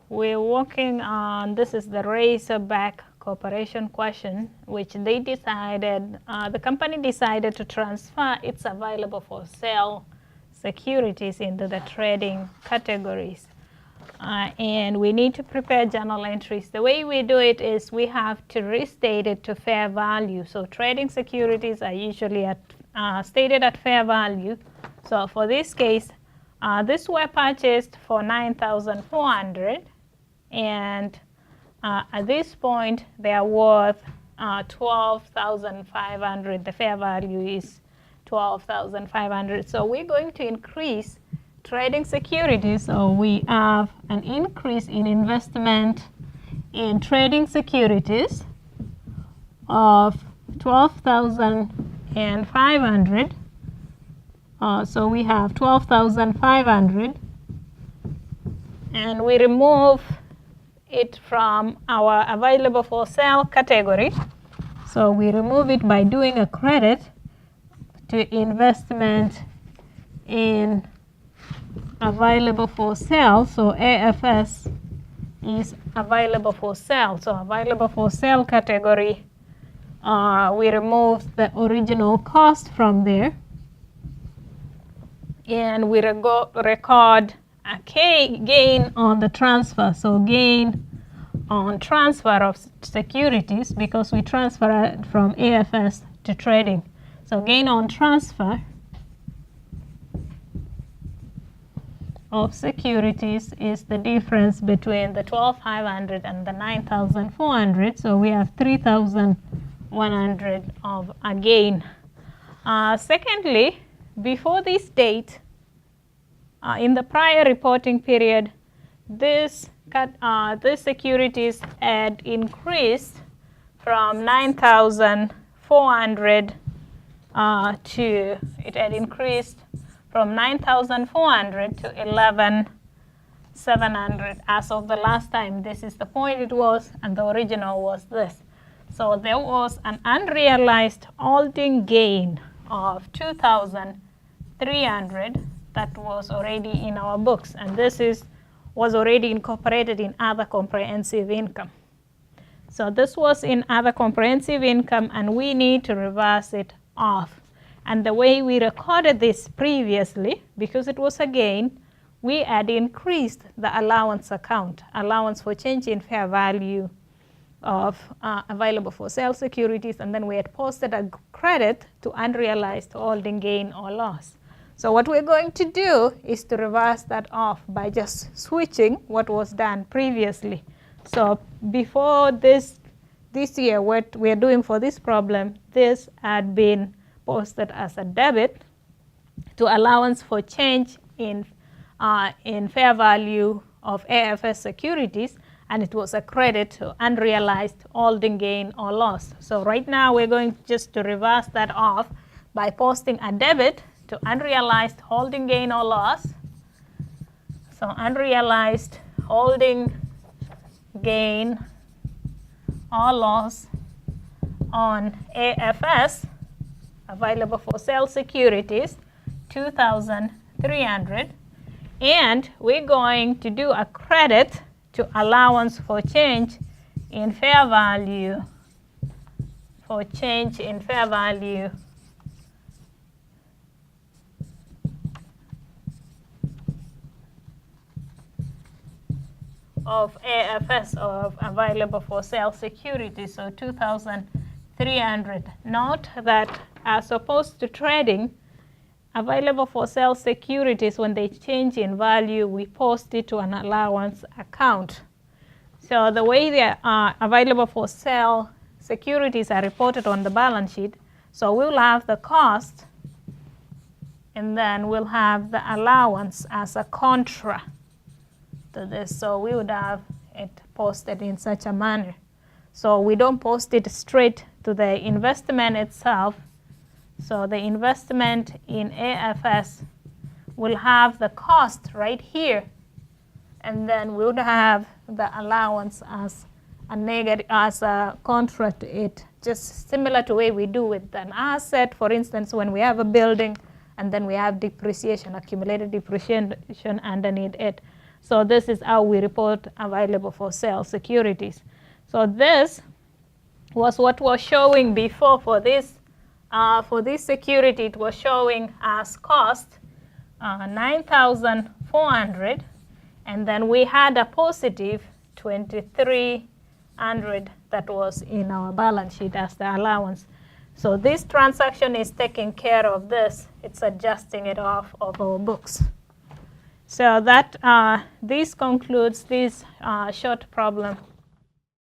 we're working on, this is the Razorback Corporation question, which they decided, the company decided to transfer its available for sale securities into the trading categories. And we need to prepare journal entries. The way we do it is we have to restate it to fair value. So trading securities are usually stated at fair value. So for this case, these were purchased for $9,400, and at this point they are worth $12,500. The fair value is $12,500. So we're going to increase trading securities. So we have an increase in investment in trading securities of $12,500. So we have $12,500, and we remove it from our available for sale category. So we remove it by doing a credit to investment in available for sale. So AFS is available for sale. So available for sale category, we remove the original cost from there, and we record a gain on the transfer. So gain on transfer of securities, because we transfer it from AFS to trading. So gain on transfer of securities is the difference between the $12,500 and the $9,400. So we have $3,100 of a gain. Secondly, before this date, in the prior reporting period, this securities had increased from $9,400 from $9,400 to $11,700 as of the last time. This is the point it was, and the original was this. So there was an unrealized holding gain of $2,300 that was already in our books, and this was already incorporated in other comprehensive income. So this was in other comprehensive income, and we need to reverse it off. And the way we recorded this previously, because it was a gain, we had increased the allowance account, allowance for change in fair value of available for sale securities, and then we had posted a credit to unrealized holding gain or loss. So what we're going to do is to reverse that off by just switching what was done previously. So before this year, what we're doing for this problem, this had been posted as a debit to allowance for change in fair value of AFS securities, and it was a credit to unrealized holding gain or loss. So right now we're going just to reverse that off by posting a debit to unrealized holding gain or loss. So unrealized holding gain or loss on AFS, available for sale securities, $2,300, and we're going to do a credit to allowance for change in fair value, of AFS, of available for sale securities, so $2,300. Note that as opposed to trading, available for sale securities, when they change in value, we post it to an allowance account. So the way the available for sale securities are reported on the balance sheet, so we'll have the cost, and then we'll have the allowance as a contra to this. So we would have it posted in such a manner. So we don't post it straight to the investment itself. So the investment in AFS will have the cost right here, and then we would have the allowance as a negative, as a contra to it, just similar to the way we do with an asset. For instance, when we have a building and then we have depreciation, accumulated depreciation underneath it. So this is how we report available for sale securities. So this was what was showing before for this security. It was showing as cost 9,400, and then we had a positive 2,300 that was in our balance sheet as the allowance. So this transaction is taking care of this. It's adjusting it off of our books. So that this concludes this short problem